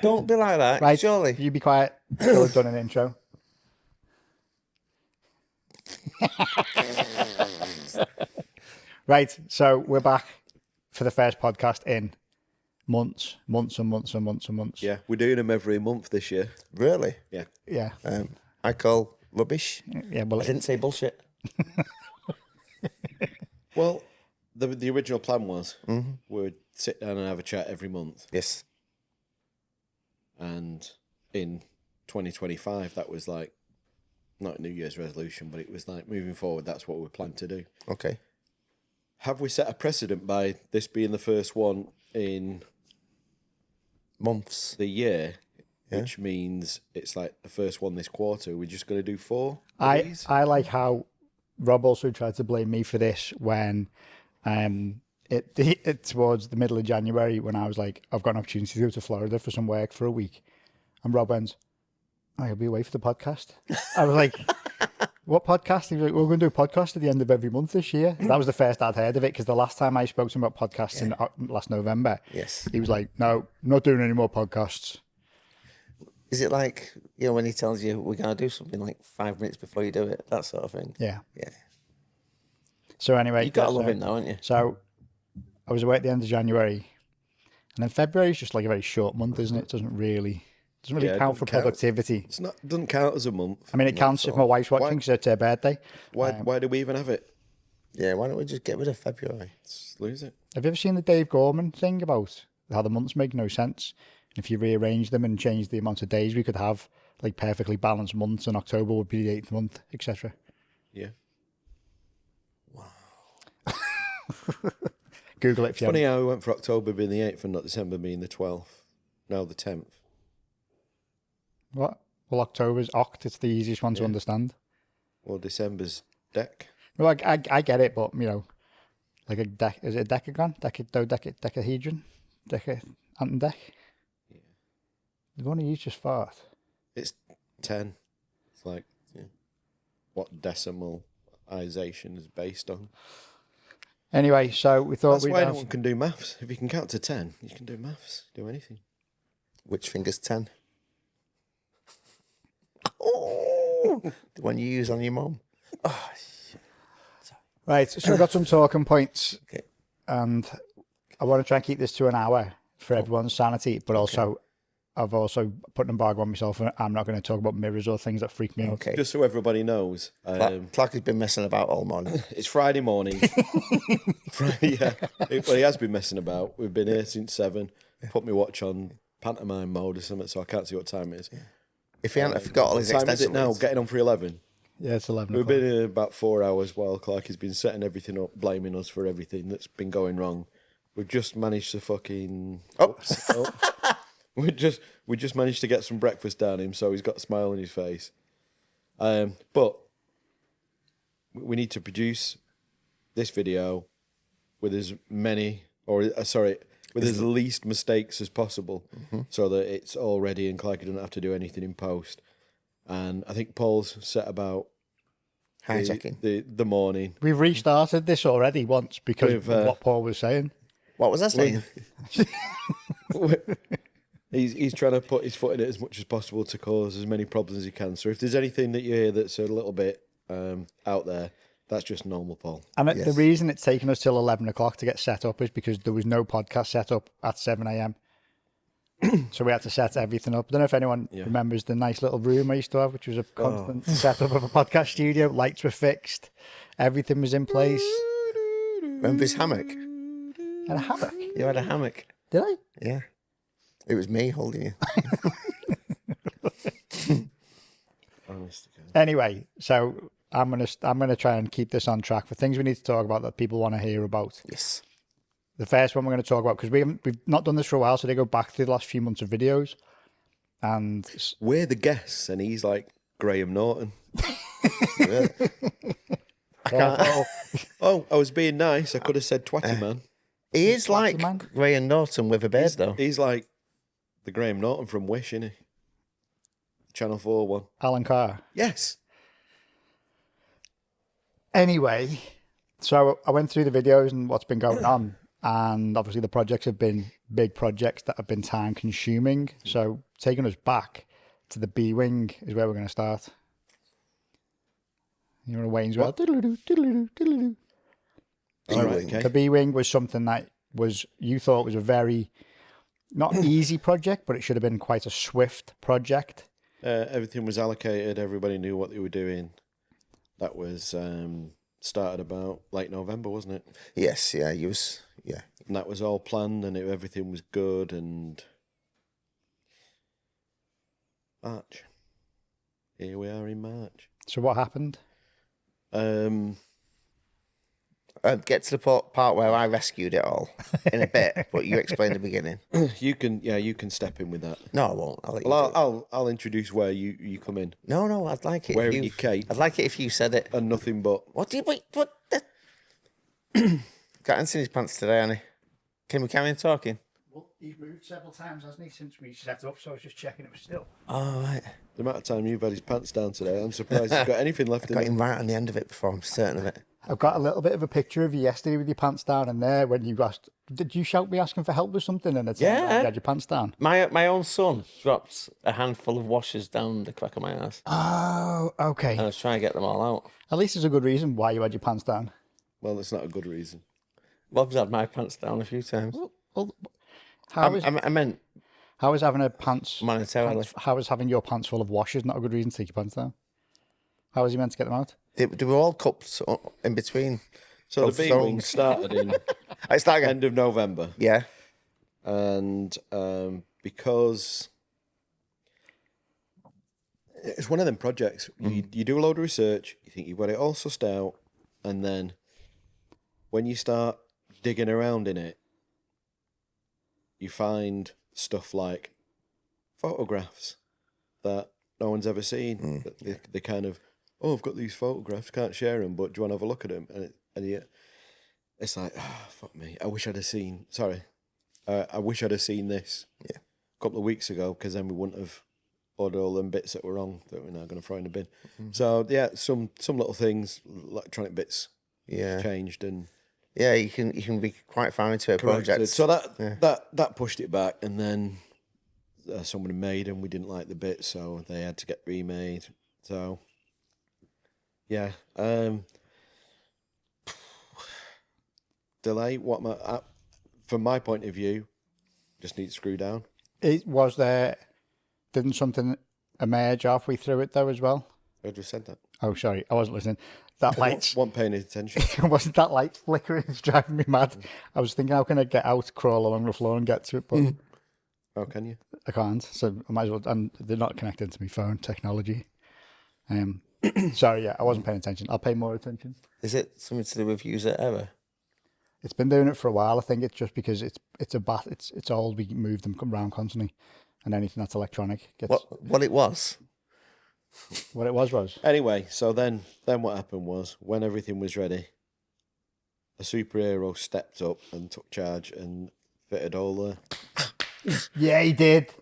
Don't be like that, Right, surely. you be quiet. Still have done an intro. Right, so we're back for the first podcast in months. Yeah, we're doing them every month this year. Really? Yeah. Yeah, I call rubbish. yeah. Well, I didn't say bullshit. Well, the original plan was we'd sit down and have a chat every month. Yes. And in 2025, that was like, not a New Year's resolution, but it was like moving forward, that's what we plan to do. Okay. Have we set a precedent by this being the first one in Months. the year, which means it's like the first one this quarter? We're just going to do 4 of these? I like how Rob also tried to blame me for this when it towards the middle of January when I was like, I've got an opportunity to go to Florida for some work for a week. And Rob went, I'll be away for the podcast. I was like, what podcast? He was like, we're going to do a podcast at the end of every month this year. That was the first I'd heard of it, because the last time I spoke to him about podcasts in last November, Yes. he was like, no, I'm not doing any more podcasts. Is it like, when he tells you we're going to do something like 5 minutes before you do it, that sort of thing? Yeah. Yeah. So anyway. You got to love him though, haven't you? So I was away at the end of January. And then February is just like a very short month, isn't it? It doesn't really count for productivity. It's not, doesn't count as a month. I mean, it counts if my wife's watching because it's her birthday. Why do we even have it? Yeah, why don't we just get rid of February? Just lose it. Have you ever seen the Dave Gorman thing about how the months make no sense? And if you rearrange them and change the amount of days, we could have like perfectly balanced months, and October would be the 8th month, etc. Yeah. Wow. Google it if you Funny haven't. how we went for October being the 8th and not December being the 12th. Now the 10th. What? Well, October's Oct. It's the easiest one to understand. Well, December's deck. No, I get it, but like a deck, is it a decagon? Decahedron? Anton deck? Yeah. The one you just fart. It's 10. It's like what decimalization is based on. Anyway, so we thought That's why no one can do maths. If you can count to 10, you can do maths. Do anything. Which finger's 10? Oh, the one you use on your mum. Oh, Right, so we've got some talking points, okay. And I want to try and keep this to an hour for everyone's sanity, but also I've also put an embargo on myself, and I'm not going to talk about mirrors or things that freak me out. Okay. Just so everybody knows. Clark has been messing about all morning. It's Friday morning. Yeah. Well, he has been messing about. We've been here since 7. Put my watch on pantomime mode or something, so I can't see what time it is. Yeah. If he hadn't forgot all his what time is it extensions. now? Getting on for 11. Yeah, it's 11 We've o'clock. been here about 4 hours while Clark has been setting everything up, blaming us for everything that's been going wrong. We've just managed to fucking... Oops. We just managed to get some breakfast down him, so he's got a smile on his face. But we need to produce this video with as many, with as least mistakes as possible, so that it's all ready and Clark doesn't have to do anything in post. And I think Paul's set about hijacking the morning. We've restarted this already once because of what Paul was saying. What was I saying? He's trying to put his foot in it as much as possible to cause as many problems as he can. So if there's anything that you hear that's a little bit out there, that's just normal, Paul. And the reason it's taken us till 11 o'clock to get set up is because there was no podcast set up at 7 a.m. So we had to set everything up. I don't know if anyone remembers the nice little room I used to have, which was a constant setup of a podcast studio. Lights were fixed. Everything was in place. Remember his hammock? You had a hammock? You had a hammock. Did I? Yeah. It was me holding you. Honest to God. Anyway, so I'm gonna try and keep this on track for things we need to talk about that people want to hear about. Yes. The first one we're going to talk about, because we've not done this for a while, so they go back to the last few months of videos, and we're the guests, and he's like Graham Norton. Really? I can't. Oh, I was being nice. I could have said twatty man. He is like man. Graham Norton with a beard, though. He's like the Graham Norton from Wish, isn't he? Channel 4 one. Alan Carr. Yes. Anyway, so I went through the videos and what's been going on, and obviously the projects have been big projects that have been time consuming. So taking us back to the B wing is where we're going to start. You know, Wayne's well. Diddle-doo, diddle-doo, diddle-doo. So Right, okay. the B wing was something that you thought was a very not easy project, but it should have been quite a swift project. Everything was allocated. Everybody knew what they were doing. That was started about late November, wasn't it? Yes, yeah, he was, yeah. And that was all planned, and everything was good. And March. Here we are in March. So what happened? Get to the part where I rescued it all in a bit, but you explain the beginning. You can step in with that. No, I won't. I'll let you Well, do it. I'll introduce where you come in. No, I'd like it. Wearing if your cape. I'd like it if you said it. And nothing but. What do you wait? What? Got ants in his pants today, Annie. Can we carry on talking? Well, he's moved several times, hasn't he, since we set up, so I was just checking it was still. Oh, right. The amount of time you've had his pants down today, I'm surprised he's got anything left in Got him. him right on the end of it before, I'm certain of it. I've got a little bit of a picture of you yesterday with your pants down, and there when you asked, did you shout me asking for help with something? And it's Yeah. you had your pants down. My own son dropped a handful of washers down the crack of my ass. Oh, okay. And I was trying to get them all out. At least there's a good reason why you had your pants down. Well, that's not a good reason. Bob's had my pants down a few times. Well, how is I meant having a pants? monetarily. How is having your pants full of washers not a good reason to take your pants down? How was he meant to get them out? They were all cupped in between. So Both the B zones. wing started in It's like end of November, yeah. and because it's one of them projects, you do a load of research, you think you've got it all sussed out, and then when you start digging around in it, you find stuff like photographs that no one's ever seen. They kind of, oh, I've got these photographs, can't share them, but do you want to have a look at them? It's like, oh, fuck me. I wish I'd have seen. Sorry, I wish I'd have seen this. Yeah. A couple of weeks ago, because then we wouldn't have ordered all them bits that were wrong that we're now going to throw in the bin. So yeah, some little things, electronic bits, Yeah. changed and. Yeah, you can be quite far into a project. So that pushed it back, and then someone made them. We didn't like the bit, so they had to get remade. So yeah, delay. From my point of view, just need to screw down. Didn't something emerge halfway through it though as well? I just said that. Oh, sorry, I wasn't listening. That light Wasn't paying attention. wasn't that light flickering? It's driving me mad. I was thinking, how can I get out, crawl along the floor, and get to it, but How can you? I can't. So I might as well. And they're not connected to my phone technology. Sorry, yeah, I wasn't paying attention. I'll pay more attention. Is it something to do with user error? It's been doing it for a while. I think it's just because it's old. We move them around constantly, and anything that's electronic gets. What it was? What it was. Anyway, so then what happened was when everything was ready, a superhero stepped up and took charge and fitted all the Yeah, he did.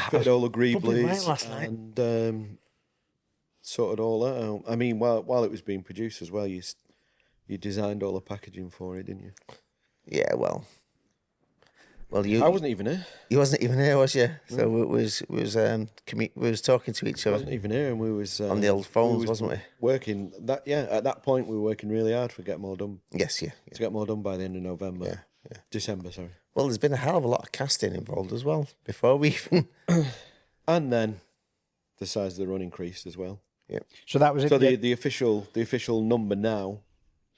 fitted all the bubbling away greeblies last night. and sorted all that out. I mean, while it was being produced as well, you designed all the packaging for it, didn't you? Yeah, well, I wasn't even here. you wasn't even here, was you? So we was talking to each I other wasn't even here, and we was on the old phones, wasn't we? Working that at that point we were working really hard to get more done. Yes, yeah. To get more done by the end of November. Yeah. December, sorry. Well, there's been a hell of a lot of casting involved as well before we even. And then the size of the run increased as well. Yeah. So that was it. So the official number now,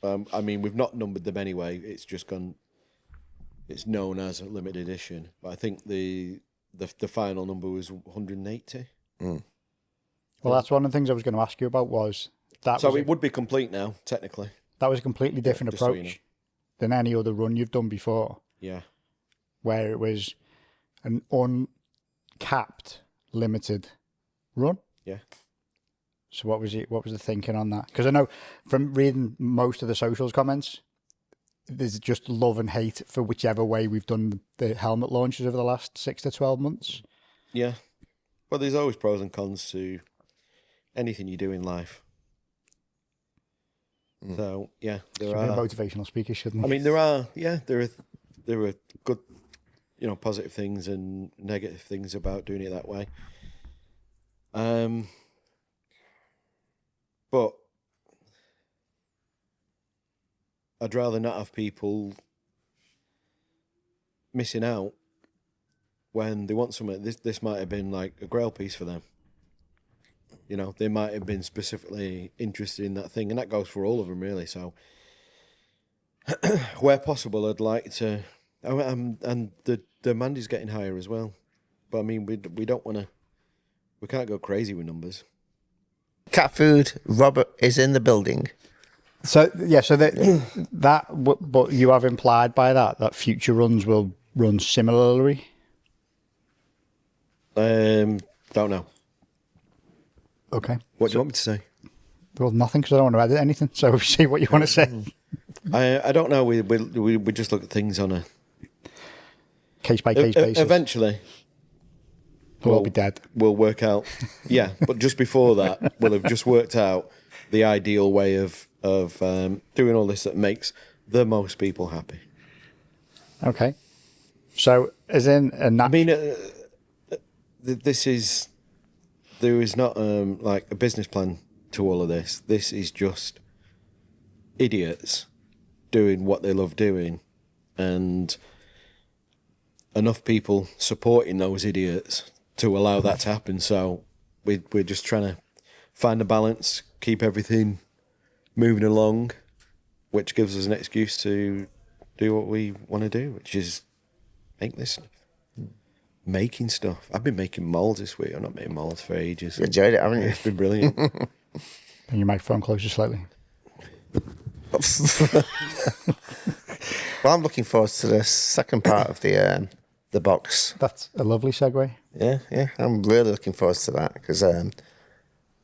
I mean, we've not numbered them anyway. It's just gone. It's known as a limited edition, but I think the final number was 180. Well, that's one of the things I was going to ask you about. Was that? So was it would be complete now, technically. That was a completely different just so approach you know. than any other run you've done before, Yeah. where it was an uncapped, limited run. Yeah. So what was it? What was the thinking on that? Because I know from reading most of the socials comments, there's just love and hate for whichever way we've done the helmet launches over the last 6 to 12 months. Yeah. Well, there's always pros and cons to anything you do in life. So yeah, there Should be a are. motivational speaker, shouldn't I we? mean, there are there are good, positive things and negative things about doing it that way. But I'd rather not have people missing out when they want something. This might have been like a grail piece for them. They might have been specifically interested in that thing, and that goes for all of them, really. So, where possible, I'd like to. And the demand is getting higher as well. But I mean, we don't want to. We can't go crazy with numbers. Cat food. Robert is in the building. So yeah, so but you have implied by that future runs will run similarly. Don't know. Okay. What do you want me to say? Well, nothing, because I don't want to edit anything. So see what you want to say. I don't know. We just look at things on a Case by case basis. Eventually, we'll be dead. We'll work out. Yeah, but just before that, we'll have just worked out the ideal way of doing all this that makes the most people happy. Okay. So, as in a I mean, there is not like a business plan to all of this. This is just idiots doing what they love doing, and enough people supporting those idiots to allow that to happen. So we're just trying to find a balance, keep everything moving along, which gives us an excuse to do what we want to do, which is make this stuff. Making stuff. I've been making molds this week. I've not made molds for ages. You enjoyed it, haven't you? It's been brilliant. Bring your microphone closer slightly. Well, I'm looking forward to the second part of the box. That's a lovely segue. Yeah, I'm really looking forward to that because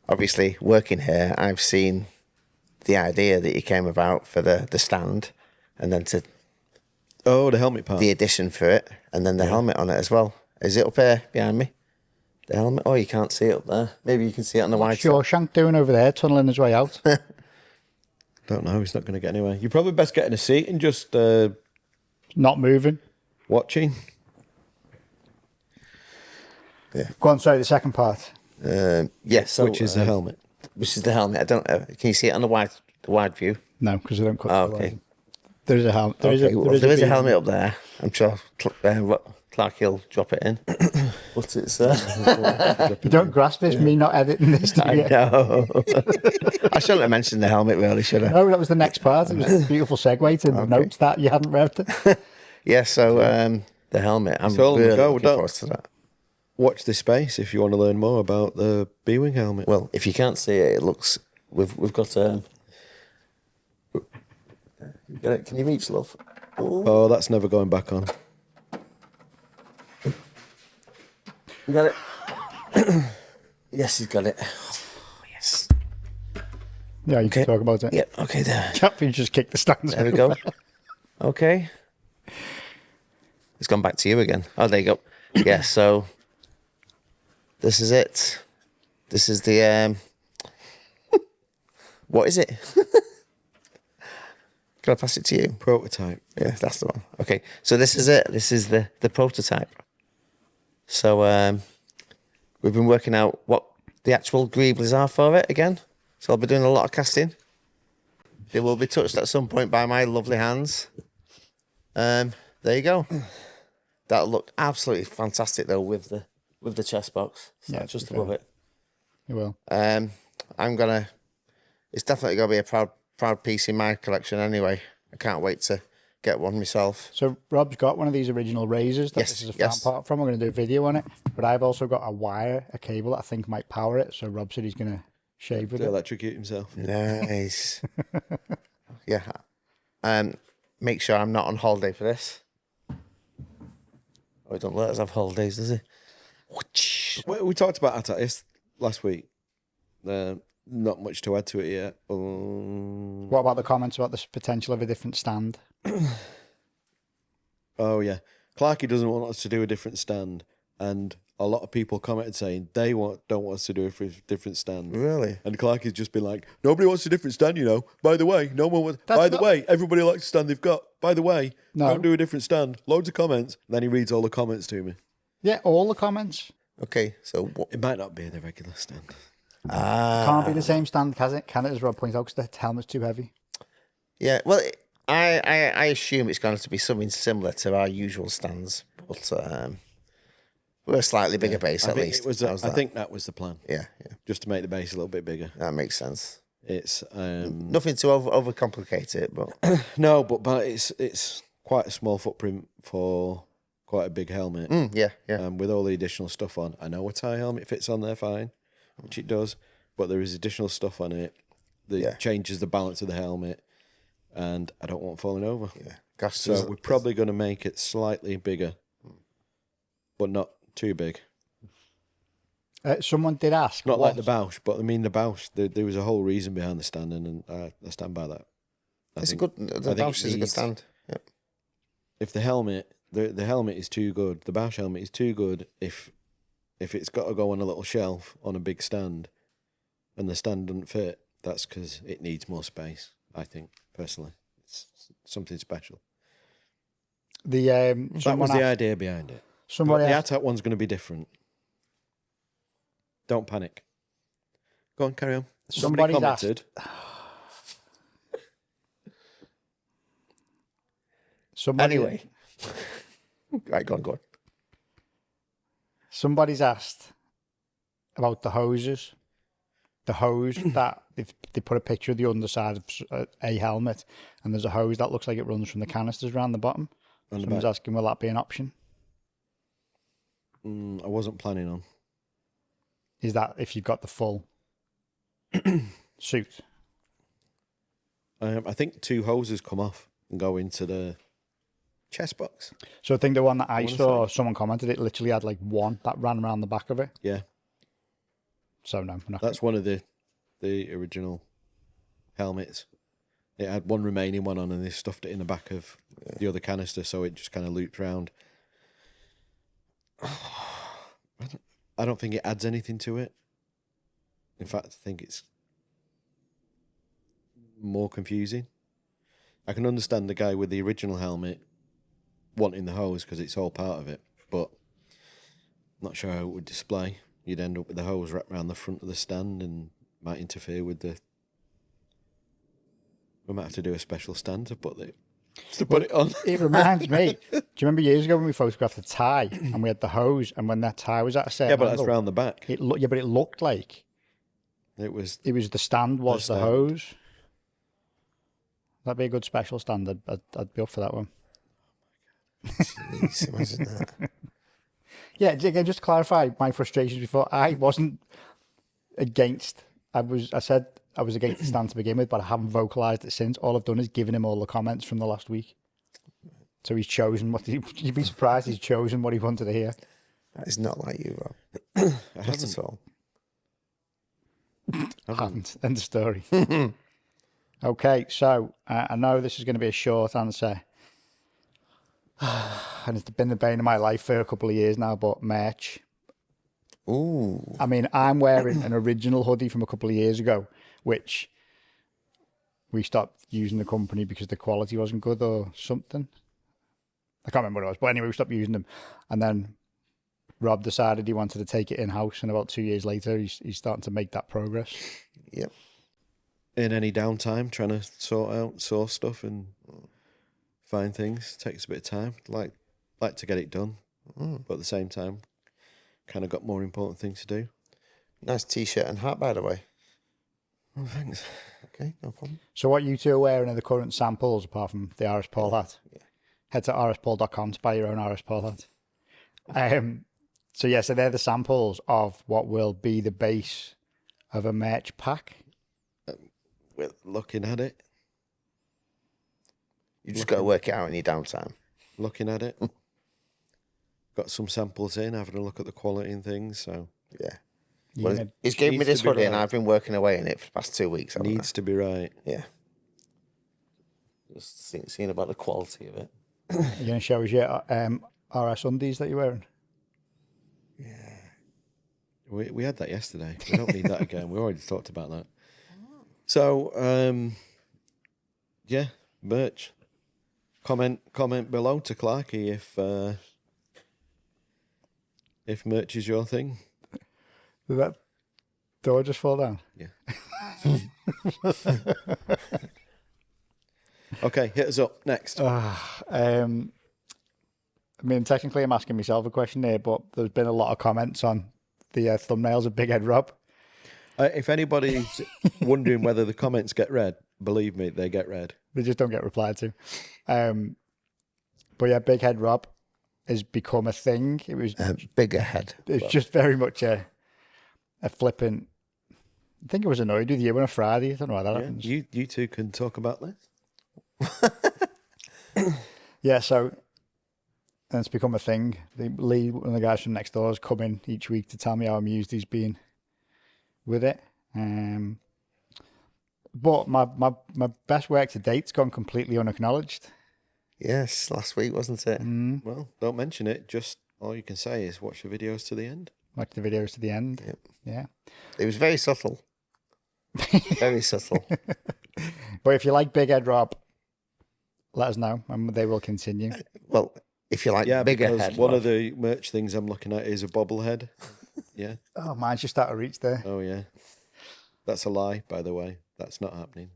obviously working here, I've seen the idea that you came about for the stand, and then to the helmet part. The addition for it, and then the helmet on it as well. Is it up here behind me? The helmet? Oh, you can't see it up there. Maybe you can see it on the wide What's Shawshank doing over there, tunneling his way out? Don't know. He's not going to get anywhere. You're probably best getting a seat and just not moving. Watching. Yeah. Go on, sorry, the second part. Yes. So, which is the helmet. Which is the helmet. I don't know. Can you see it on the wide view? No, because I don't cut. Okay. There is a helmet. There is a helmet up there. I'm sure Clark will drop it in. But it's You don't grasp this, me not editing this. I know. I shouldn't have mentioned the helmet, really, should I? No, that was the next part. It was a beautiful segue to the notes that you hadn't read. Yeah, so the helmet. I'm really looking forward to that. Watch this space if you want to learn more about the B-Wing helmet. Well, if you can't see it, it looks... We've got... Can you reach, love? Oh, that's never going back on. You got it? Yes, he's got it. Oh, yes. Yeah, you can talk about it. Yep, okay, there. You just kicked the stands. There we go. Okay. It's gone back to you again. Oh, there you go. Yeah, so this is it. This is the... What is it? Can I pass it to you? Prototype. Yeah, that's the one. Okay, so this is it. This is the prototype. So we've been working out what the actual greeblies are for it again. So I'll be doing a lot of casting. They will be touched at some point by my lovely hands. There you go. That'll look absolutely fantastic though with the chest box. So Yeah, just above it. You will. It's definitely gonna be a proud piece in my collection anyway. I can't wait to get one myself. So Rob's got one of these original razors that this is a front part from. We're going to do a video on it. But I've also got a cable that I think might power it. So Rob said he's going to shave with it. Electrocute himself. Nice. Yeah. Make sure I'm not on holiday for this. Oh, he don't let us have holidays, does he? We talked about Atatis last week. Not much to add to it yet. What about the comments about the potential of a different stand? Oh, yeah. Clarky doesn't want us to do a different stand. And a lot of people commented saying they don't want us to do a different stand. Really? And Clark has just been like, nobody wants a different stand, you know. By the way, no one wants. That's By the not- way, everybody likes the stand they've got. By the way, No. don't do a different stand. Loads of comments. And then he reads all the comments to me. Yeah, all the comments. Okay, so what? It might not be the regular stand. Can't be the same stand, can it? Can it, as Rob points out, because the helmet's too heavy. Yeah, well, I assume it's going to be something similar to our usual stands, but we're a slightly bigger base I at think least. it was. I think that was the plan. Yeah, yeah, Just to make the base a little bit bigger. that makes sense. It's Nothing to overcomplicate it, but no, but it's quite a small footprint for quite a big helmet. yeah, yeah. With all the additional stuff on. I know a tie helmet fits on there fine, which it does, but there is additional stuff on it that changes the balance of the helmet, and I don't want falling over. Yeah, So we're probably going to make it slightly bigger, but not too big. Someone did ask. Not like the Bausch, but I mean the Bausch. There was a whole reason behind the standing, and I stand by that. It's a good. The Bausch is a good stand. Yeah. If the helmet, the helmet is too good, the Bausch helmet is too good. If it's got to go on a little shelf on a big stand, and the stand doesn't fit, that's because it needs more space. I think personally, it's something special. That was the idea behind it. Somebody The asked, ATAC one's going to be different. Don't panic. Go on, carry on. Somebody's commented. Anyway, right, go on. Somebody's asked about the hoses. The hose that they put a picture of the underside of a helmet, and there's a hose that looks like it runs from the canisters around the bottom. On the Someone's back. asking, will that be an option? I wasn't planning on. Is that if you've got the full suit? I think 2 hoses come off and go into the chest box. So I think the one that I wanna saw, someone commented, it literally had like one that ran around the back of it. Yeah, So no, we're not. that's one of the original helmets. It had one remaining one on, and they stuffed it in the back of the other canister, so it just kind of looped round. I don't think it adds anything to it. In fact, I think it's more confusing. I can understand the guy with the original helmet wanting the hose because it's all part of it, but I'm not sure how it would display. You'd end up with the hose wrapped around the front of the stand and might interfere with the... We might have to do a special stand to put it on. It reminds me. Do you remember years ago when we photographed the tie and we had the hose, and when that tie was at a certain Yeah, but that's angle, round the back. but it looked like It was... the stand was the stand. hose. That'd be a good special stand. I'd be up for that one. Jeez, imagine that. Yeah, again, just to clarify my frustrations before, I wasn't against. I said I was against the stand to begin with, but I haven't vocalised it since. All I've done is given him all the comments from the last week. So he's chosen what you'd be surprised he's chosen what he wanted to hear. That is not like you, Rob. Not at all. I haven't. End of story. Okay, so I know this is going to be a short answer. And it's been the bane of my life for a couple of years now, but merch. Ooh. I mean, I'm wearing an original hoodie from a couple of years ago, which we stopped using the company because the quality wasn't good or something. I can't remember what it was, but anyway, we stopped using them. And then Rob decided he wanted to take it in-house, and about 2 years later, he's starting to make that progress. Yep. In any downtime, trying to source stuff and find things takes a bit of time. Like to get it done, but at the same time, kind of got more important things to do. Nice t-shirt and hat, by the way. Oh, thanks. Okay, no problem. So what you two are wearing are the current samples, apart from the RS Paul hat. Yeah. Head to rspaul.com to buy your own RS Paul hat. So they're the samples of what will be the base of a merch pack. We're looking at it. You just got to work it out in your downtime. Looking at it. Got some samples in, having a look at the quality and things, so... Yeah. You Well, gonna- he's gave me needs this to be hoodie and right. I've been working away in it for the past 2 weeks. haven't I? Needs to be right. Yeah. Just seeing about the quality of it. You're going to show us your RS undies that you're wearing? We had that yesterday. We don't need that again. We already talked about that. So, yeah, merch. Comment below to Clarky if merch is your thing. Did that door just fall down? Yeah. Okay, hit us up next. I mean, technically, I'm asking myself a question here, but there's been a lot of comments on the thumbnails of Big Head Rob. If anybody's wondering whether the comments get read, believe me, they get read. They just don't get replied to. But yeah, Big Head Rob has become a thing. It was Bigger head. It's just very much a flippant. I think it was annoyed with you on a Friday. I don't know how that happens. You two can talk about this. Yeah, so and it's become a thing. Lee, one of the guys from next door, has come in each week to tell me how amused he's been with it. But my best work to date's gone completely unacknowledged. Yes, last week, wasn't it? Well, don't mention it. Just all you can say is watch the videos to the end. Watch the videos to the end. Yep. Yeah. It was very subtle. Very subtle. But if you like Big Head Rob, let us know and they will continue. Well, if you like bigger because head. one of the merch things I'm looking at is a bobblehead. Yeah. Oh, mine's just out of reach there. Oh, yeah. That's a lie, by the way. That's not happening.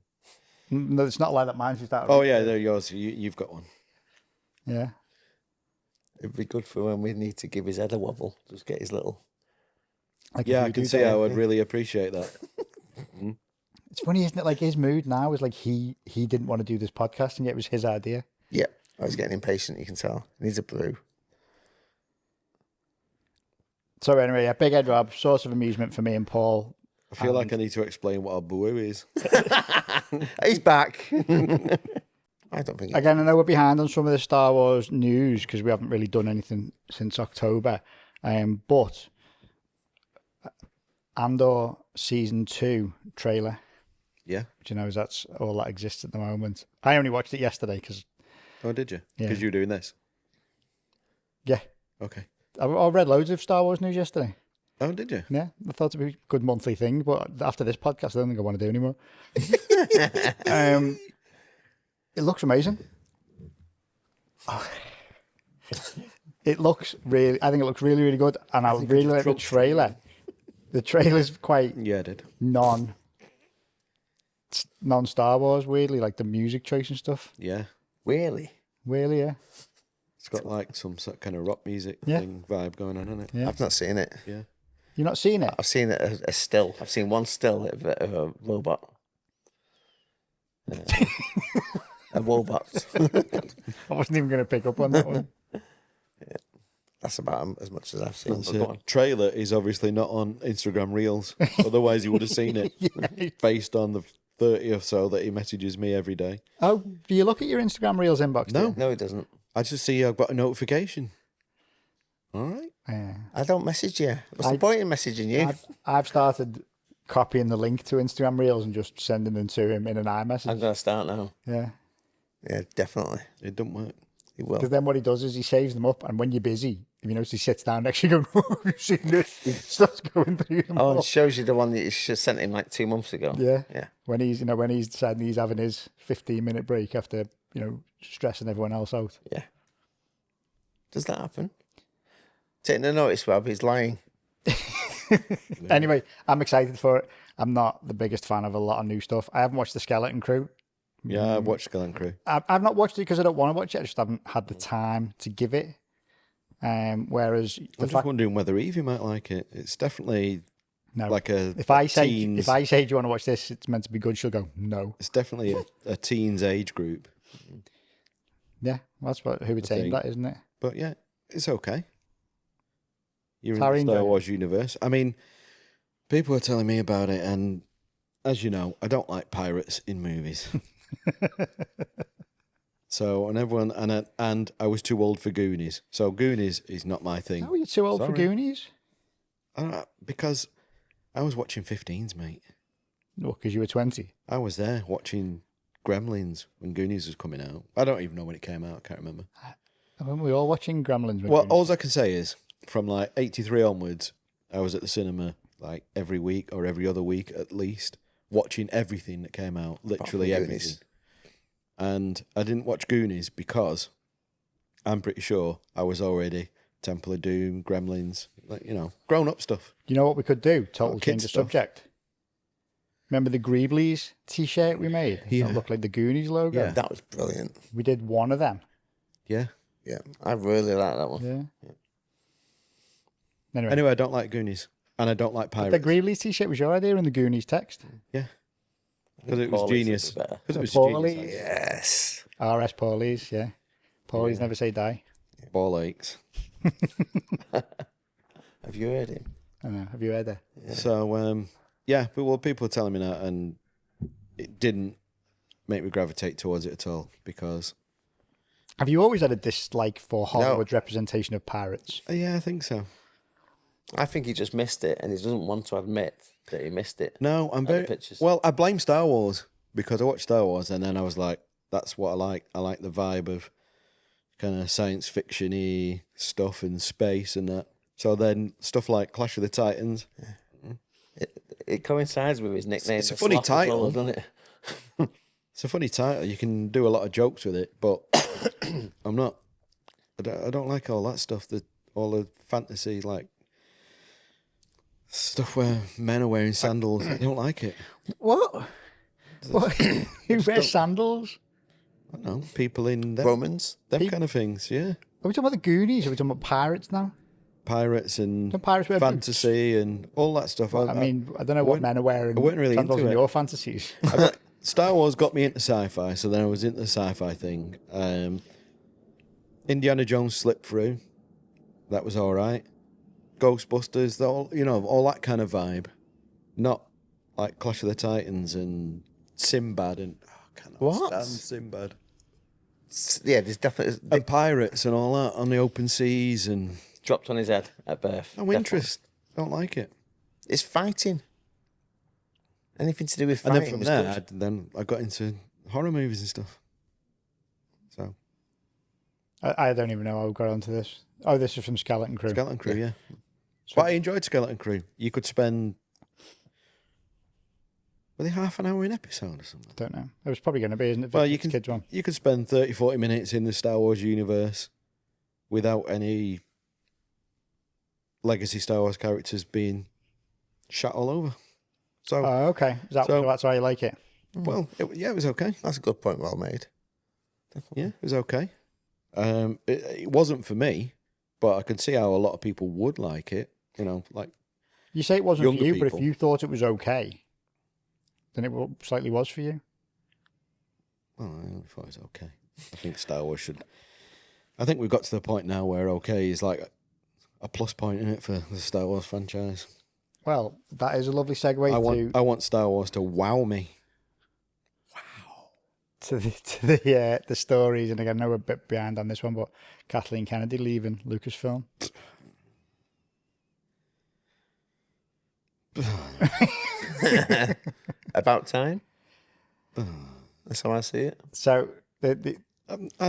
No, it's not like that. Mine's just out of Oh, reach. yeah, they're yours. You've got one. Yeah. It'd be good for when we need to give his head a wobble. Just get his little. Like Yeah, if I you can do see that, how I'd really appreciate that. It's funny, isn't it? Like his mood now is like he didn't want to do this podcast, and yet it was his idea. Yeah, I was getting impatient. You can tell. He needs a brew. So anyway, yeah, Big Head Rob, source of amusement for me and Paul. I feel like I need to explain what a boo is. He's back. I don't think. Again, I know we're behind on some of the Star Wars news because we haven't really done anything since October. But Andor Season 2 trailer, Yeah. which you know is that's all that exists at the moment. I only watched it yesterday because, Oh, did you? Yeah. Because you were doing this. yeah, Okay. I read loads of Star Wars news yesterday. Oh, did you? Yeah, I thought it'd be a good monthly thing, but after this podcast, I don't think I want to do anymore. It looks amazing. It looks really, I think it looks really, really good, and I really like the trailer. The trailer's quite Yeah, I did. non-Star Wars, weirdly, like the music choice and stuff. Yeah. Really? Really, yeah. It's got like some sort of kind of rock music Yeah. thing vibe going on, isn't it? Yeah. I've not seen it. Yeah. You're not seeing it? I've seen a still. I've seen one still of a robot. A wobot. I wasn't even going to pick up on that one. That's about as much as I've seen. That's But go it. on. Trailer is obviously not on Instagram Reels. Otherwise, you would have seen it based on the 30 or so that he messages me every day. Oh, do you look at your Instagram Reels inbox? No. No, it doesn't. I just see I've got a notification. All right. Yeah. I don't message you. What's the point in messaging you? I've started copying the link to Instagram Reels and just sending them to him in an iMessage. I'm going to start now. Yeah. Yeah, definitely. It don't work. It will. Because then what he does is he saves them up, and when you're busy, if you notice, he sits down next to you going, "Oh, you've seen this?" Starts going through them. Oh, all. it shows you the one that you sent him like 2 months ago. Yeah. Yeah. When he's deciding he's having his 15-minute break after stressing everyone else out. Yeah. Does that happen? Taking a notice, Rob. He's lying. Anyway, I'm excited for it. I'm not the biggest fan of a lot of new stuff. I haven't watched the Skeleton Crew. Yeah, I've watched Skeleton Crew. I've not watched it because I don't want to watch it. I just haven't had the time to give it. Whereas I'm just wondering whether Evie might like it. It's definitely no, like a if I say teens. do you want to watch this, it's meant to be good. She'll go no. It's definitely a teens age group. Yeah, that's who it's aimed at, isn't it? But yeah, it's okay. You're Harry in the Star enjoyed it. Wars universe. I mean, people are telling me about it, and as you know, I don't like pirates in movies. So, and everyone, and I was too old for Goonies. So Goonies is not my thing. Oh, you're too old for Sorry. Goonies. Because I was watching 15s, mate. No, because you were 20. I was there watching Gremlins when Goonies was coming out. I don't even know when it came out. I can't remember. Weren't we all watching Gremlins? Well, all I can say is from like 83 onwards, I was at the cinema like every week or every other week at least, watching everything that came out, literally from everything. Goonies. And I didn't watch Goonies because I'm pretty sure I was already Temple of Doom, Gremlins, like, you know, grown up stuff. You know what we could do? Total kid change of stuff. subject. Remember the Greeblies t-shirt we made? Yeah. That looked like the Goonies logo? Yeah. That was brilliant. We did one of them. Yeah. Yeah, I really like that one. Yeah. Anyway, Anyway, I don't like Goonies and I don't like the Pirates. Greeblies t-shirt was your idea in the Goonies text. Yeah. Because it was Paulie's genius. would be better. Because it was Paulie. genius. Yes. RS Paulies, yeah. Paulies never say die. Ball aches. Have you heard him? I know. Have you heard that? So, yeah, but well, people are telling me that, and it didn't make me gravitate towards it at all because, Have you always had a dislike for Hollywood's representation of pirates? yeah, I think so. I think he just missed it, and he doesn't want to admit that he missed it. No, I'm the very pictures. well. I blame Star Wars because I watched Star Wars, and then I was like, "That's what I like. I like the vibe of kind of science fiction-y stuff in space and that." So then stuff like Clash of the Titans. It coincides with his nickname. It's a the funny Slop, as well, title. doesn't it? It's a funny title. You can do a lot of jokes with it, but I'm not. I don't like all that stuff. All the fantasy like stuff where men are wearing sandals. I don't like it. What? What? Who wears sandals? I don't know. People in them, Romans. kind of things. Yeah, Are we talking about the Goonies? Are we talking about pirates now? pirates and Don't pirates wear fantasy and all that stuff. I mean, I don't know what men are wearing. I wasn't really sandals into in it. your fantasies. Star Wars got me into sci-fi, so then I was into the sci-fi thing. Indiana Jones slipped through. That was all right. Ghostbusters, all that kind of vibe. Not like Clash of the Titans and Sinbad and I cannot What? stand Sinbad. Yeah, there's definitely And pirates and all that on the open seas and dropped on his head at birth. no Definitely. interest. Don't like it. It's fighting. Anything to do with And fighting. then from is there, good. then I got into horror movies and stuff. So I don't even know how we got onto this. Oh, this is from Skeleton Crew. Skeleton Crew, yeah. But I enjoyed Skeleton Crew. You could spend. Were they half an hour an episode or something? Don't know. It was probably going to be, isn't it? Well, It's you can kids one. you could spend 30, 40 minutes in the Star Wars universe without any legacy Star Wars characters being shot all over. So, Oh, okay. So that's why you like it. well, it was okay. That's a good point. Well made. Yeah, it was okay. It wasn't for me, but I could see how a lot of people would like it. You know, like You say it wasn't for Younger you, but if people. you thought it was okay, then it slightly was for you. well, I thought it was okay. I think Star Wars should. I think we've got to the point now where okay is like a plus point in it for the Star Wars franchise. Well, that is a lovely segue I want Star Wars to wow me. to the stories. And again, I know we're a bit behind on this one, but Kathleen Kennedy leaving Lucasfilm. About time. That's how I see it. So I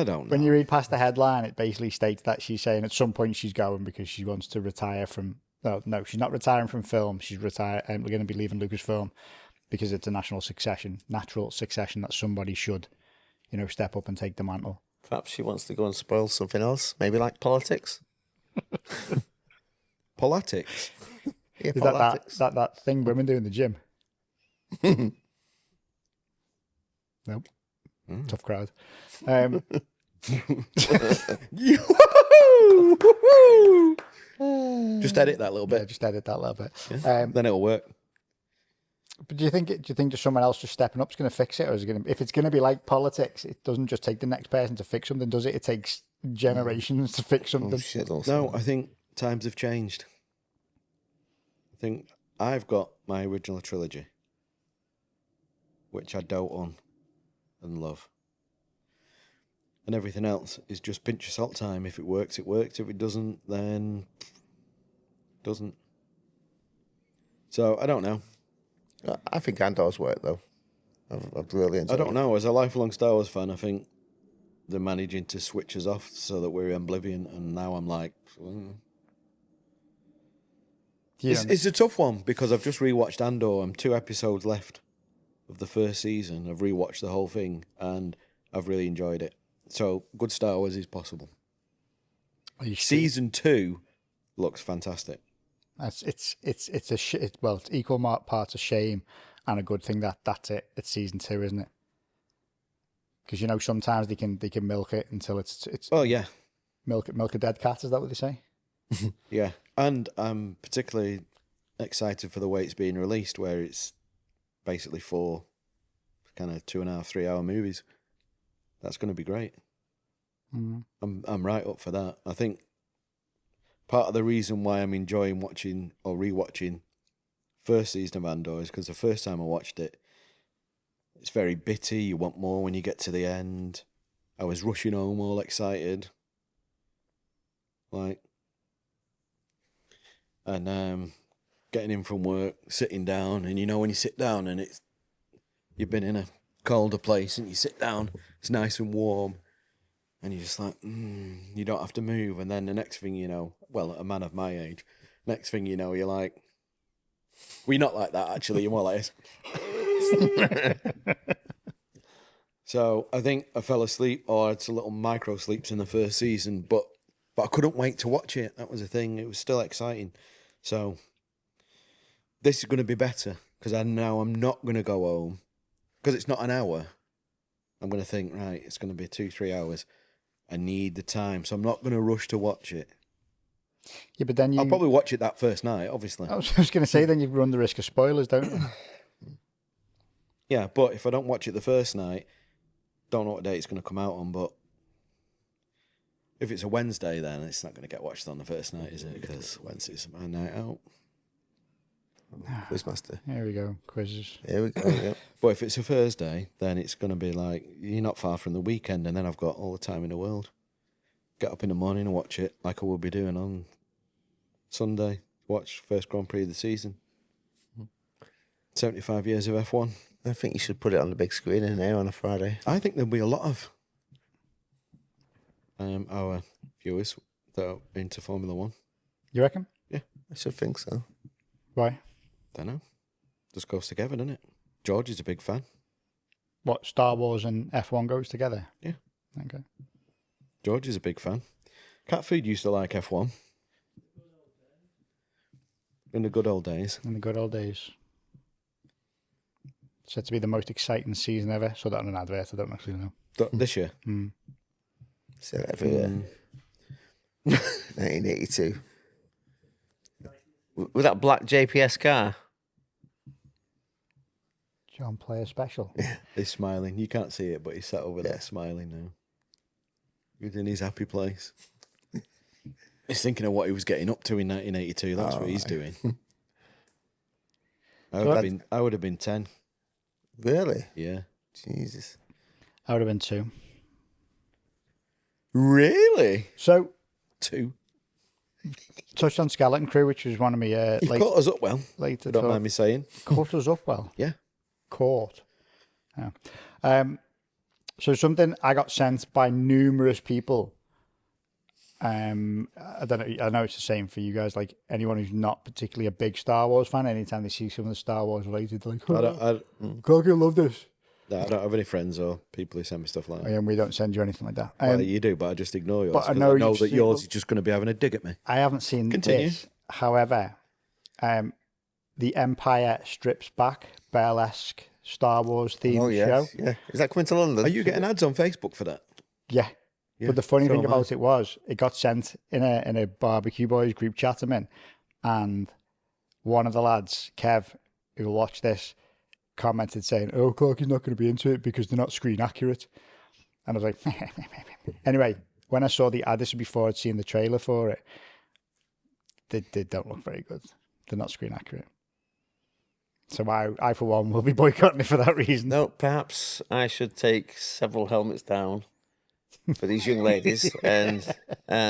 don't know. when you read past the headline, it basically states that she's saying at some point she's going because she wants to retire from. No, she's not retiring from film. She's we're going to be leaving Lucasfilm because it's a natural succession that somebody should, step up and take the mantle. Perhaps she wants to go and spoil something else. Maybe like politics. Politics. Yeah, Is politics. that thing women do in the gym? Nope. Tough crowd. Just edit that little Yeah, bit, just edit that a little bit. then it'll work. But do you think just someone else just stepping up is going to fix it, or is it going to? If it's going to be like politics, it doesn't just take the next person to fix something, does it? It takes generations to fix something. Oh, shit, also. No, I think times have changed. I think I've got my original trilogy, which I dote on and love. And everything else is just pinch of salt time. If it works, it works. If it doesn't, then doesn't. So I don't know. I think Andor's work though. I've really enjoyed I don't it. know. As a lifelong Star Wars fan, I think they're managing to switch us off so that we're in oblivion. And now I'm like, It's a tough one because I've just rewatched Andor. I'm 2 episodes left of the first season. I've rewatched the whole thing and I've really enjoyed it. So good Star Wars is possible. Season 2 looks fantastic. It's equal parts of shame and a good thing that's it. It's season 2, isn't it? Because sometimes they can milk it until it's milk a dead cat. Is that what they say? Yeah, and I'm particularly excited for the way it's being released, where it's basically 4 kind of 2.5, 3 hour movies. That's going to be great. I'm right up for that. I think part of the reason why I'm enjoying watching or rewatching first season of Andor is because the first time I watched it, it's very bitty. You want more when you get to the end. I was rushing home all excited. And getting in from work, sitting down, and when you sit down and you've been in a colder place and you sit down, it's nice and warm, and you're just like, you don't have to move. And then the next thing you know, well, a man of my age, next thing you know, you're like, well, you're not like that actually, you're more like this. So I think I fell asleep or had some little micro sleeps in the first season, but I couldn't wait to watch it. That was the thing. It was still exciting. So this is going to be better because I know I'm not going to go home because it's not an hour. I'm going to think, right, it's going to be 2-3 hours. I need the time. So I'm not going to rush to watch it. Yeah, but then I'll probably watch it that first night, obviously. I was going to say, then you run the risk of spoilers, don't you? Yeah, but if I don't watch it the first night, don't know what day it's going to come out on, but if it's a Wednesday, then it's not going to get watched on the first night, is it? Because Wednesday's my night out. Quizmaster. Here we go, quizzes. Here we go. Yep. But if it's a Thursday, then it's going to be like, you're not far from the weekend, and then I've got all the time in the world. Get up in the morning and watch it like I will be doing on Sunday. Watch first Grand Prix of the season. 75 years of F1. I think you should put it on the big screen in there on a Friday. I think there'll be a lot of our viewers that are into Formula One. You reckon? Yeah. I should think so. Why? Don't know. Just goes together, doesn't it? George is a big fan. What, Star Wars and F1 goes together? Yeah. Okay. George is a big fan. Cat Food used to like F1. In the good old days. In the good old days. Said to be the most exciting season ever. Saw that on an advert, I don't actually know. This year? So everywhere. 1982. With that black JPS car. John Player Special. He's smiling. You can't see it, but he's sat over there smiling now. He's in his happy place. He's thinking of what he was getting up to in 1982. That's what he's doing. I would have been 10. Really? Yeah. Jesus. I would have been 2. Really? So, 2. touched on Skeleton Crew, which was one of my You've caught us up well. later. Don't mind me saying. Caught us up well. Yeah. Caught. Yeah. So something I got sent by numerous people. I don't know. I know it's the same for you guys. Like anyone who's not particularly a big Star Wars fan, anytime they see some of the Star Wars related, they're like, "Clark, you love this." No, I don't have any friends or people who send me stuff like that. And we don't send you anything like that. Well, you do, but I just ignore yours. but I 'cause know that yours is just going to be having a dig at me. I haven't seen Continue. this. However, the Empire Strips Back burlesque Star Wars themed show. Yeah. Is that coming to London? Are you getting ads on Facebook for that? Yeah. Yeah, But the funny so thing am I. about it was, it got sent in a barbecue boys group chat I'm in, and one of the lads, Kev, who will watch this, commented saying, "Oh, Clarky's not going to be into it because they're not screen accurate." And I was like, anyway, when I saw the ad, this was before I'd seen the trailer for it, they don't look very good. They're not screen accurate. So I for one, will be boycotting it for that reason. No, perhaps I should take several helmets down for these young ladies and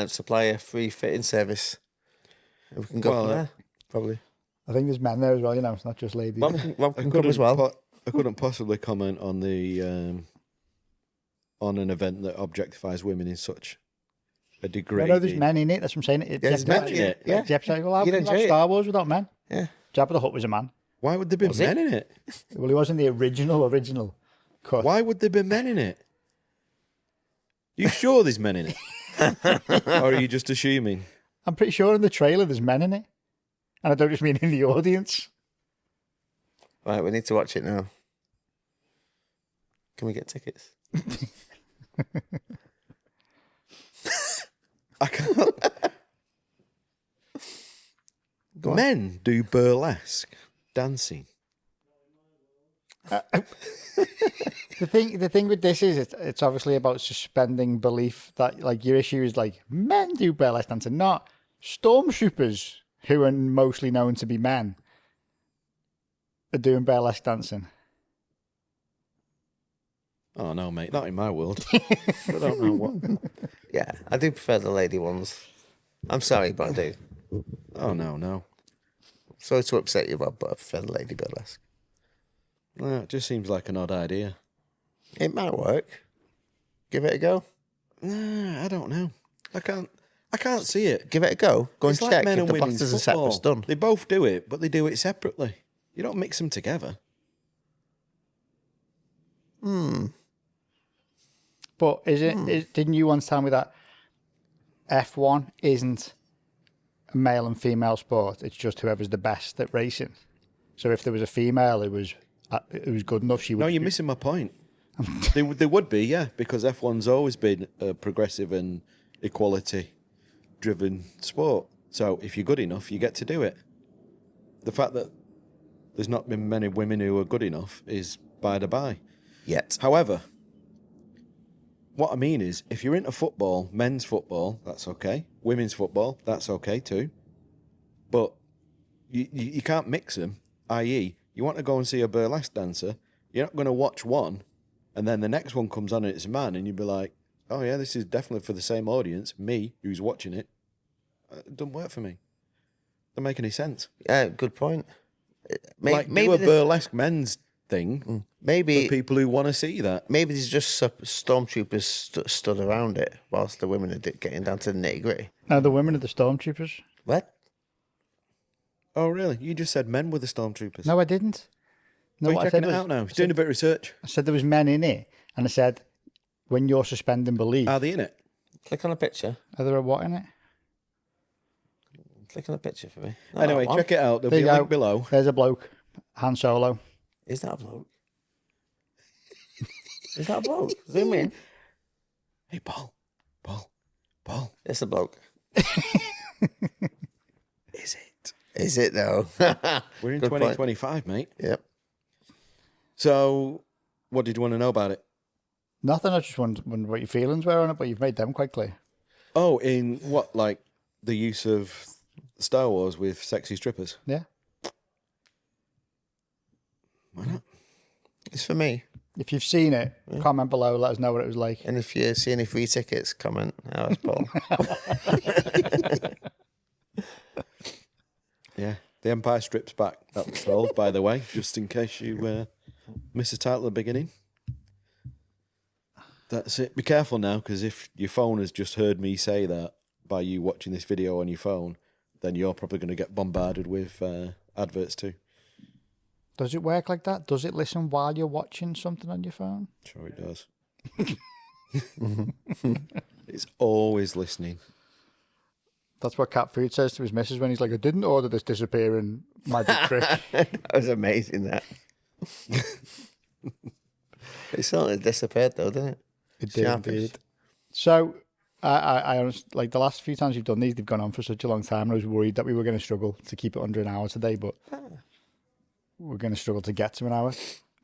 supply a free fitting service. We can go from there, probably. I think there's men there as well, it's not just ladies. Rob can come as well. I couldn't possibly comment on the on an event that objectifies women in such a I degrading. know there's men in it. That's what I'm saying. There's men in it. Yeah. Jeff said, well, how You'd can you have enjoy it. Star Wars without men? Yeah. Jabba the Hutt was a man. Why would there be Was he? men in it? Well, he wasn't the original cut. Why would there be men in it? You sure there's men in it? Or are you just assuming? I'm pretty sure in the trailer there's men in it. And I don't just mean in the audience. Right, we need to watch it now. Can we get tickets? I can't. on. Men do burlesque dancing. The thing with this is it's obviously about suspending belief that like your issue is like men do burlesque dancing, not stormtroopers who are mostly known to be men are doing burlesque dancing. Oh no, mate, not in my world. I don't know what. Yeah, I do prefer the lady ones. I'm sorry, but I do. Oh no. Sorry to upset you, Bob, but I prefer the lady burlesque. No, it just seems like an odd idea. It might work. Give it a go. Nah, I don't know. I can't see it. Give it a go. Go It's and like check men if and the women's boxes are separate football. done. They both do it, but they do it separately. You don't mix them together. But didn't you once tell me that F1 isn't a male and female sport? It's just whoever's the best at racing. So if there was a female who was good enough, she would. No, you're missing my point. They would be, yeah, because F1's always been a progressive and equality-driven sport. So if you're good enough, you get to do it. The fact that there's not been many women who are good enough is by the by. Yet. However, what I mean is, if you're into football, men's football, that's okay. Women's football, that's okay too. But you can't mix them, i.e., you want to go and see a burlesque dancer, you're not going to watch one, and then the next one comes on and it's a man, and you'd be like, oh yeah, this is definitely for the same audience, me, who's watching it. It doesn't work for me. Doesn't make any sense. Yeah, good point. Maybe do a burlesque men's thing Maybe for people who want to see that. maybe there's just stormtroopers stood around it whilst the women are getting down to the nitty gritty. No, the women are the stormtroopers. What? Oh really? You just said men were the stormtroopers. No, I didn't. No, Are you what I checking said it was, out now? He's doing a bit of research. I said there was men in it, and I said when you're suspending belief, Are they in it? Click on a picture. are there a what in it? Click on a picture for me. Not Anyway, that one. check it out. There'll There be you a go. link below. There's a bloke, Han Solo. Is that a bloke? Is that a bloke? Zoom in. Hey, Paul. It's a bloke. Is it? Is it though? We're in Good point. 2025, mate. Yep. So, what did you want to know about it? Nothing. I just wondered what your feelings were on it, but you've made them quite clear. Oh, in what, like the use of Star Wars with sexy strippers? Yeah. Why not? It's for me. If you've seen it, comment below. Let us know what it was like. And if you see any free tickets, comment. How it's Paul. Yeah. The Empire Strips Back. That was told, by the way, just in case you missed the title at the beginning. That's it. Be careful now, because if your phone has just heard me say that by you watching this video on your phone, then you're probably going to get bombarded with adverts too. Does it work like that? Does it listen while you're watching something on your phone? Sure it does. It's always listening. That's what cat food says to his missus when he's like, I didn't order this disappearing magic trick. That was amazing, that. It certainly disappeared though, didn't it? It did Sharpish. indeed. So, I honestly, like the last few times you've done these, they've gone on for such a long time. I was worried that we were going to struggle to keep it under an hour today, but we're going to struggle to get to an hour.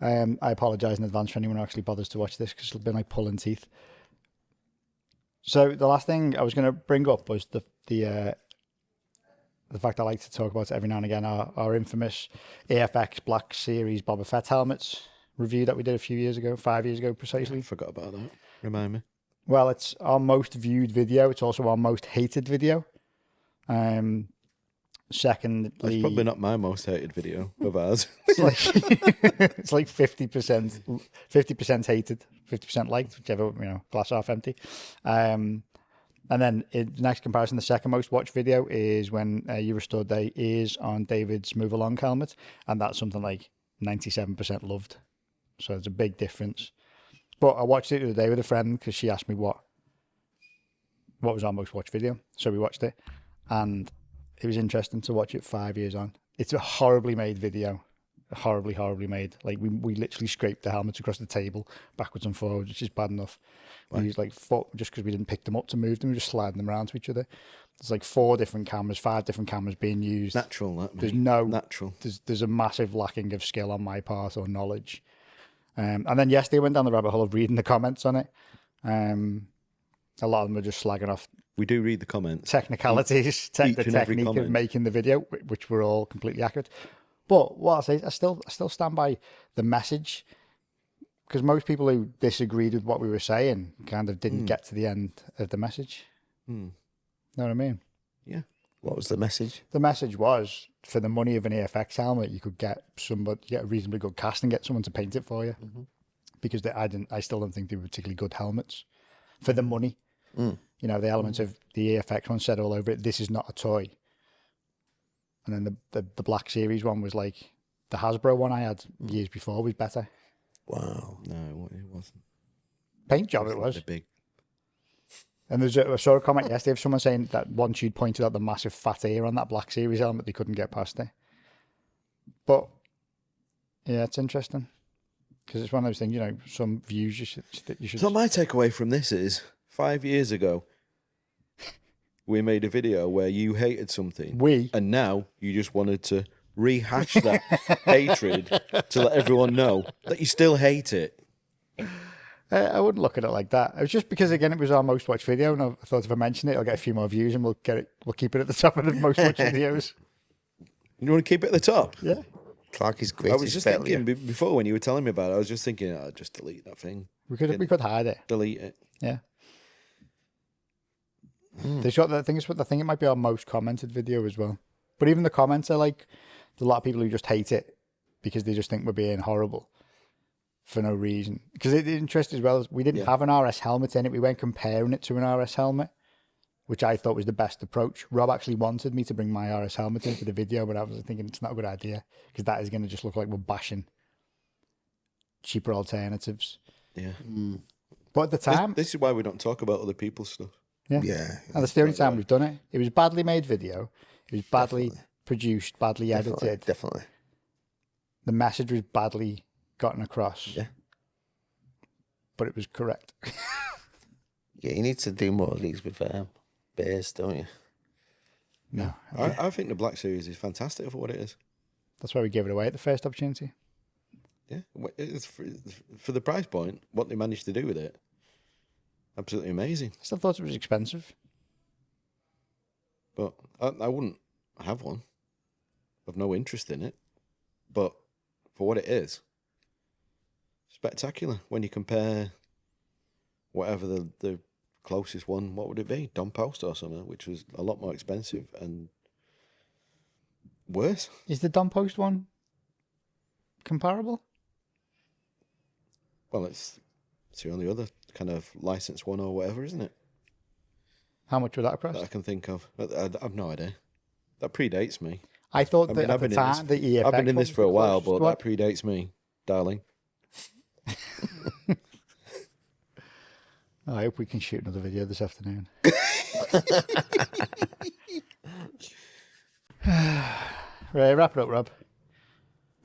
I apologise in advance for anyone who actually bothers to watch this because it'll be like pulling teeth. So the last thing I was going to bring up was the fact I like to talk about it every now and again, our infamous AFX Black Series Boba Fett helmets review that we did a few years ago, 5 years ago precisely. Forgot about that. Remind me. Well, it's our most viewed video. It's also our most hated video. Secondly, That's probably not my most hated video of ours. it's like 50% hated, 50% liked, whichever, glass half empty. And then the next comparison, the second most watched video is when you restored the ears on David's move along helmet, and that's something like 97% loved. So there's a big difference. But I watched it the other day with a friend because she asked me what was our most watched video. So we watched it, and it was interesting to watch it 5 years on. It's a horribly made video. Horribly made. Like we literally scraped the helmets across the table backwards and forwards, which is bad enough. We used like four, just because we didn't pick them up to move them, we were just sliding them around to each other. There's like 5 different cameras being used. Natural, that mate. There's no natural. There's a massive lacking of skill on my part or knowledge. And then yesterday I went down the rabbit hole of reading the comments on it. A lot of them are just slagging off. We do read the comments. Technicalities, the technique of making the video, which were all completely accurate. But what I'll say is I still stand by the message, because most people who disagreed with what we were saying kind of didn't get to the end of the message. Know what I mean? Yeah. What was the message? The message was, for the money of an EFX helmet, you could get a reasonably good cast and get someone to paint it for you. Because I still don't think they were particularly good helmets for the money. You know, the elements of the EFX one said all over it, this is not a toy. And then the Black Series one was like, the Hasbro one I had years before was better. Wow. No, it wasn't. Paint job it was. Big. And I saw a comment yesterday of someone saying that once you'd pointed out the massive fat ear on that Black Series helmet, they couldn't get past it. But yeah, it's interesting, because it's one of those things, you know, some views you should. So my takeaway from this is 5 years ago, we made a video where you hated something. And now you just wanted to rehash that hatred to let everyone know that you still hate it. I wouldn't look at it like that. It was just because, again, it was our most watched video, and I thought if I mention it, I'll get a few more views, and we'll keep it at the top of the most watched videos. You want to keep it at the top? Yeah. Clarky's I greatest was just failure. thinking before when you were telling me about it, I was just thinking, I'll just delete that thing. We could hide it. Delete it. Yeah. They shot that thing. I think it might be our most commented video as well. But even the comments are like, there's a lot of people who just hate it because they just think we're being horrible for no reason. Because the interest as well is we didn't have an RS helmet in it. We weren't comparing it to an RS helmet, which I thought was the best approach. Rob actually wanted me to bring my RS helmet in for the video, but I was thinking it's not a good idea, because that is going to just look like we're bashing cheaper alternatives. Yeah. But at the time, This is why we don't talk about other people's stuff. Yeah. And that's the only time we've done it. It was a badly made video. It was badly produced, badly edited. Definitely. The message was badly gotten across. Yeah. But it was correct. Yeah, you need to do more of these with bears, don't you? No. I think the Black Series is fantastic for what it is. That's why we gave it away at the first opportunity. Yeah. It's for the price point, what they managed to do with it. Absolutely amazing. I still thought it was expensive. But I wouldn't have one. I've no interest in it. But for what it is, spectacular. When you compare whatever the closest one, what would it be? Don Post or something, which was a lot more expensive and worse. Is the Don Post one comparable? Well, it's the only other kind of licensed one or whatever, isn't it? How much would that cost? That I can think of. I've no idea. That predates me. I thought that at the time, the EFX I've been in this one for a was the while, closest but one. that predates me, darling. I hope we can shoot another video this afternoon. Right, wrap it up, Rob.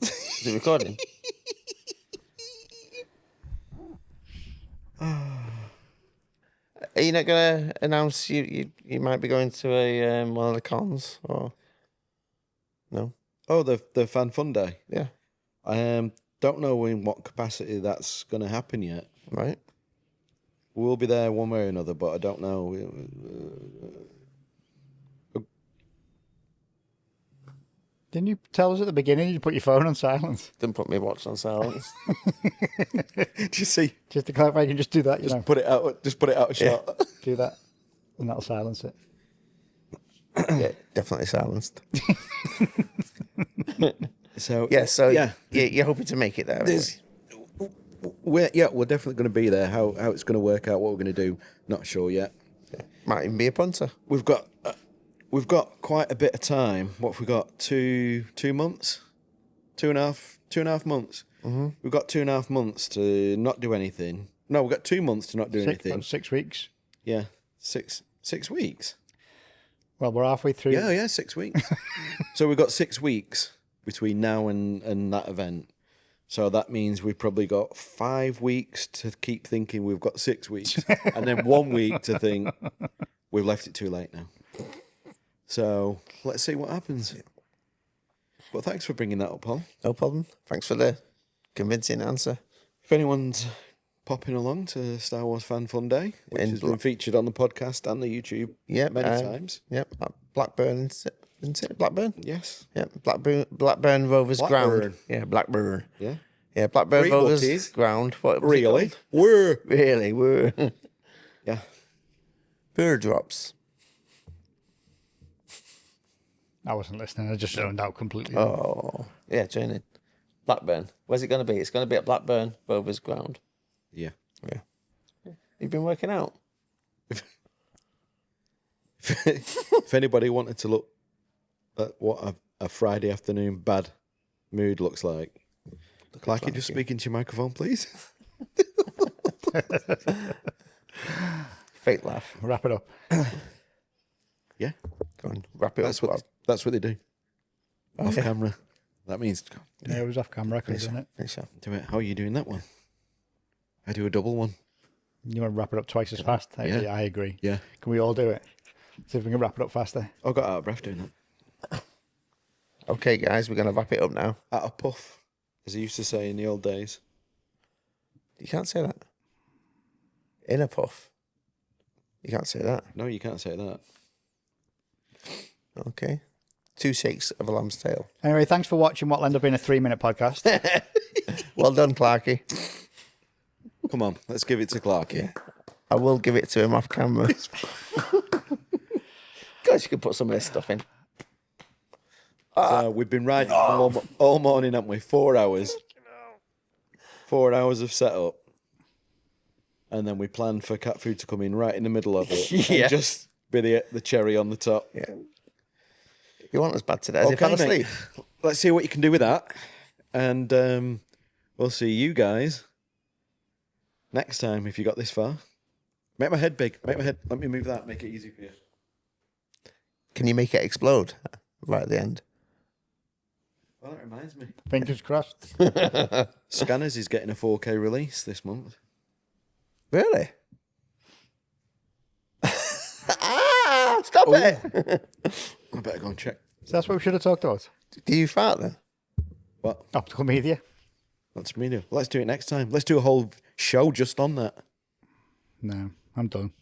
Is it recording? Are you not going to announce you might be going to a one of the cons, or no? Oh, the Fan Fun Day. Yeah. I don't know in what capacity that's going to happen yet. Right. We'll be there one way or another, but I don't know. Didn't you tell us at the beginning you put your phone on silence? Didn't put my watch on silence. Just see, Just to clarify, you can just do that, you know. put it out. Just put it out of shot. Do that, and that'll silence it. Yeah, definitely silenced. So yeah, you're hoping to make it there. Anyway. we're definitely going to be there. How it's going to work out, what we're going to do, not sure yet. Might even be a punter. We've got quite a bit of time. What have we got? 2 months, 2.5 months. Mm-hmm. We've got 2.5 months to not do anything. No, we've got 2 months to not do anything. 6 weeks. Yeah, 6 weeks. Well, we're halfway through. Yeah, 6 weeks. So we've got 6 weeks between now and that event. So that means we've probably got 5 weeks to keep thinking we've got 6 weeks, and then 1 week to think we've left it too late now. So let's see what happens. Well, thanks for bringing that up, Paul. No problem. Thanks for the convincing answer. If anyone's popping along to Star Wars Fan Fun Day, which has been featured on the podcast and the YouTube many times. Yep, Blackburn, isn't it? Blackburn? Yes. Yep, Blackburn Rovers ground. Yeah, Blackburn. Yeah. Yeah, Blackburn Three Rovers butties. ground. What was it Really? called? Were. Really, were. Yeah. Bird drops. I wasn't listening. I just zoned out completely. Oh, yeah, joining. Blackburn. Where's it going to be? It's going to be at Blackburn Rovers ground. Yeah. Yeah. You've been working out? If anybody wanted to look at what a Friday afternoon bad mood looks like, Clarky, just speak into your microphone, please. Fake laugh. Wrap it up. Yeah. Go on, wrap it up. That's what they do. Off camera. That means Yeah, it was off camera, isn't it? Finish off. do it. How are you doing that one? I do a double one. You want to wrap it up twice as fast? Yeah. I agree. Yeah. Can we all do it? See if we can wrap it up faster. I got out of breath doing that. Okay, guys, we're going to wrap it up now. At a puff, as I used to say in the old days. You can't say that. In a puff. You can't say that. No, you can't say that. Okay. 2 shakes of a lamb's tail. Anyway, thanks for watching what will end up being a 3-minute podcast. Well done, Clarky. Come on, let's give it to Clarky. Yeah. I will give it to him off camera. Guys, you could put some of this stuff in. So we've been riding all morning, haven't we? 4 hours. 4 hours of setup. And then we planned for cat food to come in right in the middle of it. Yeah. And just be the cherry on the top. Yeah. You want us bad today? As if I fell asleep. mate. Let's see what you can do with that. And we'll see you guys next time if you got this far. Make my head big. Make my head. Let me move that. Make it easy for you. Can you make it explode right at the end? Well, that reminds me. Fingers crossed. Scanners is getting a 4K release this month. Really? Stop it! I better go and check. So that's what we should have talked about. Do you fart then? What? Optical media. That's me. Let's do it next time. Let's do a whole show just on that. No, I'm done.